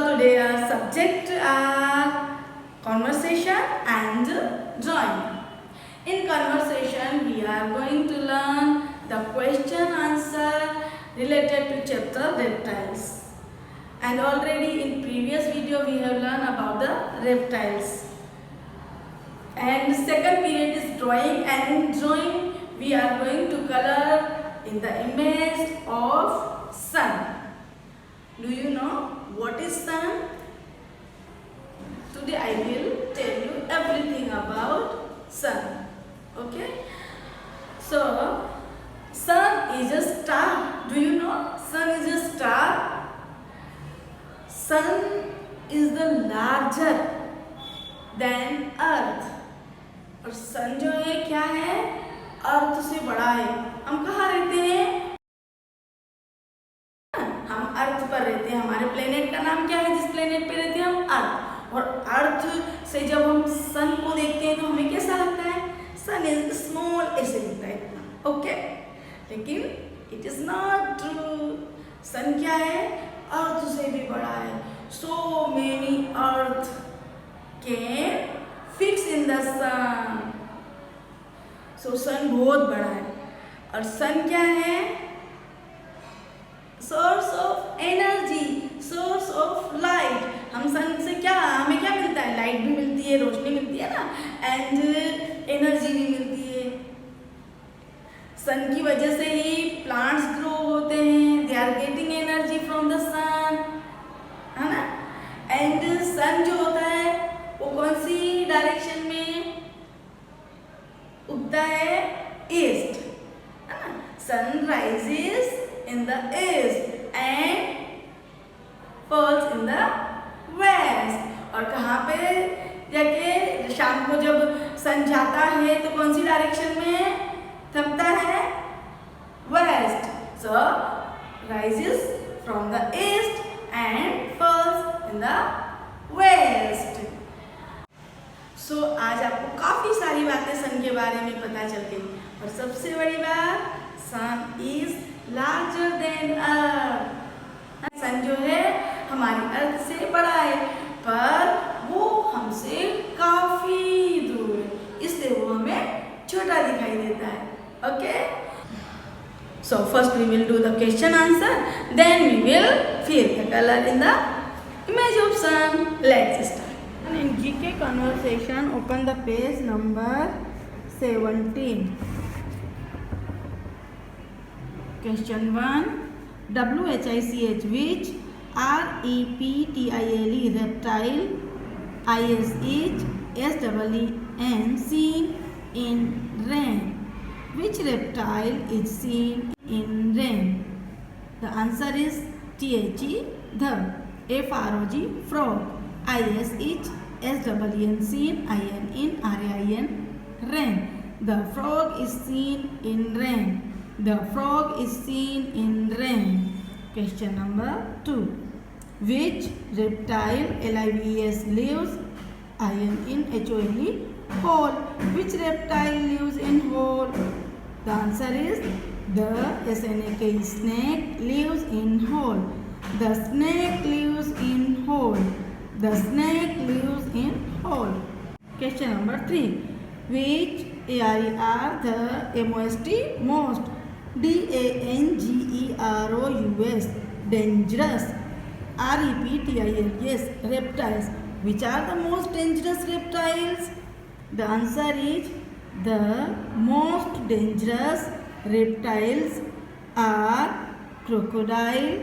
today our subject are conversation and drawing. In conversation, we are going to learn the question answer related to chapter reptiles. And already in previous video we have learned about the reptiles. And second period is drawing, and in drawing we are going to color in the image of sun. Do you know what is sun? Today I will tell you everything about sun. Okay? So, sun is a star. Do you know sun is a star? Sun is the larger than earth. और सन जो है क्या है, earth से बड़ा है. हम कहाँ रहते हैं? हम अर्थ पर रहते हैं. हमारे प्लेनेट का नाम क्या है जिस प्लेनेट पे रहते हैं हम? अर्थ. और अर्थ से जब हम सन को देखते हैं तो हमें कैसा लगता है? सन इज स्मॉल, ऐसे लगता है. ओके, लेकिन it is not true. Sun क्या है? अर्थ से भी बड़ा है. So many earth can fix in the sun. So sun बहुत बड़ा है. और सन क्या है? Source of energy, source of light. हम सन से क्या, हमें क्या मिलता है? लाइट भी मिलती है, रोशनी मिलती है ना, एंड एनर्जी भी मिलती है. सन की वजह से ही प्लांट्स ग्रो होते हैं. They are getting energy from the sun, है ना. एंड सन जो होता है वो कौन सी डायरेक्शन में उगता है? ईस्ट, है ना. Sun rises in the east and falls in the west. और कहाँ पे जाके शाम को जब सन जाता है तो कौन सी डायरेक्शन में थमता है? Waste. So rises from the east and falls in the west. So आज आपको काफी सारी बातें सन के बारे में पता चल गई. और सबसे बड़ी बात, सन इज लार्जर देन अर्थ. सन जो है हमारी अर्थ से बड़ा है, पर वो हमसे काफी दूर है, इसलिए वो हमें छोटा दिखाई देता है. Okay, so first we will do the question answer, then we will fill the colour in the image of sun. Let's start. In GK conversation open the page number 17. Question 1. WHICH, which REPTILE reptile ISHSEEN seen in rain? Which reptile is seen in rain? The answer is THE, the. FROG, frog. ISHSEEN seen in RAIN, rain. The frog is seen in rain. The frog is seen in rain. Question number 2. Which reptile LIVES lives in HOLE, hole? Which reptile lives in hole? The answer is the SNAKE, snake lives in hole. The snake lives in hole. The snake lives in hole. Question number 3. Which ARE the most, most? DANGEROUS, dangerous. REPTILES, reptiles. Which are the most dangerous reptiles? The answer is the most dangerous reptiles are crocodile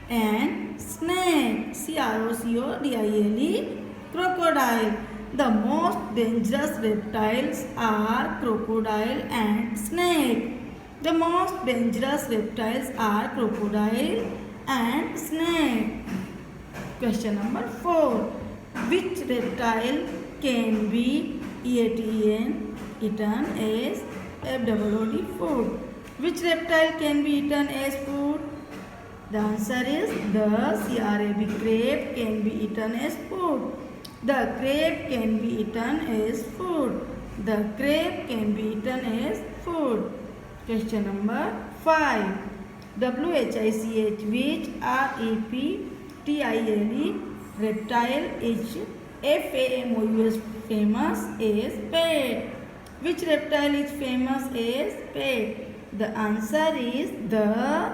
and snake. CROCODILE, crocodile. The most dangerous reptiles are crocodile and snake. The most dangerous reptiles are crocodile and snake. Question number 4. Which reptile can be eaten as FOOD, food? Which reptile can be eaten as food? The answer is the crab. Crab can be eaten as food. The crab can be eaten as food. The crab can be eaten as food. Question number 5. WHICH, which REPTILE reptile is famous is pet. Which reptile is famous as pet? The answer is the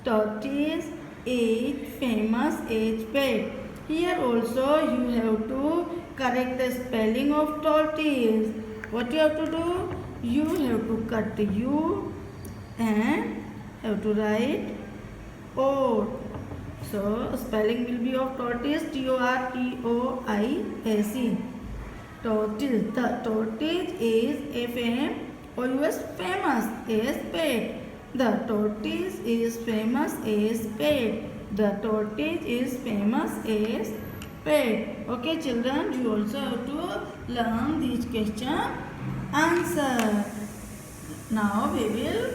tortoise is famous as pet. Here also you have to correct the spelling of tortoise. What you have to do? You have to cut U and have to write O. So spelling will be of tortoise Tortoise. Tortoise. The tortoise is famous as pet. The tortoise is famous as pet. The tortoise is famous as pet. Okay, children, you also have to learn these question answer. Now we will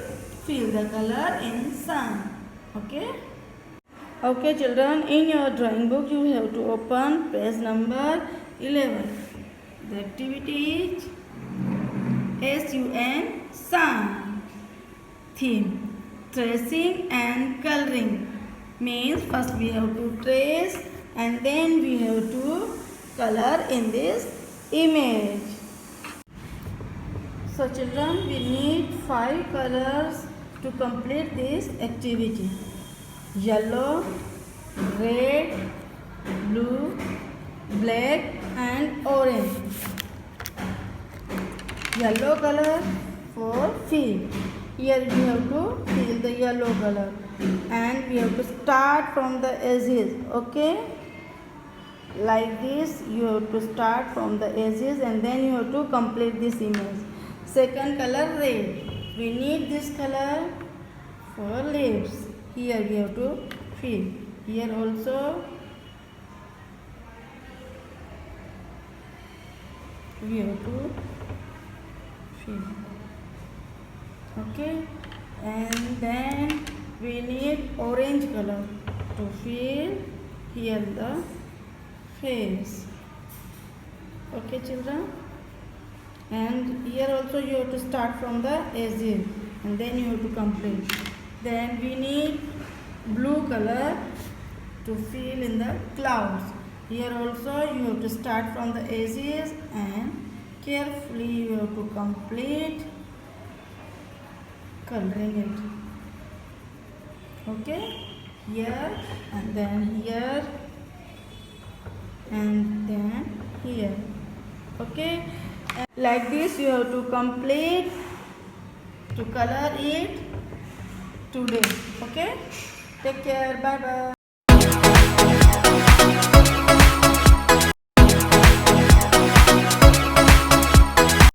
fill the color in sun. Okay. Okay, children, in your drawing book you have to open page number 11. The activity is SUN, sun. Theme, tracing and coloring. Means first we have to trace and then we have to color in this image. So children, we need 5 colors to complete this activity. Yellow, red, blue, black and orange. Yellow color for fill. Here we have to fill the yellow color and we have to start from the edges. Okay, like this you have to start from the edges and then you have to complete this image. Second color, red. We need this color for leaves. Here we have to fill. Here also we have to fill. Okay, and then we need orange color to fill here the face. Okay, children, and here also you have to start from the edges and then you have to complete. Then we need blue color to fill in the clouds. Here also you have to start from the edges and carefully you have to complete coloring it. Okay, here and then here and then here. Okay, and like this you have to complete to color it today. Okay, take care, bye bye.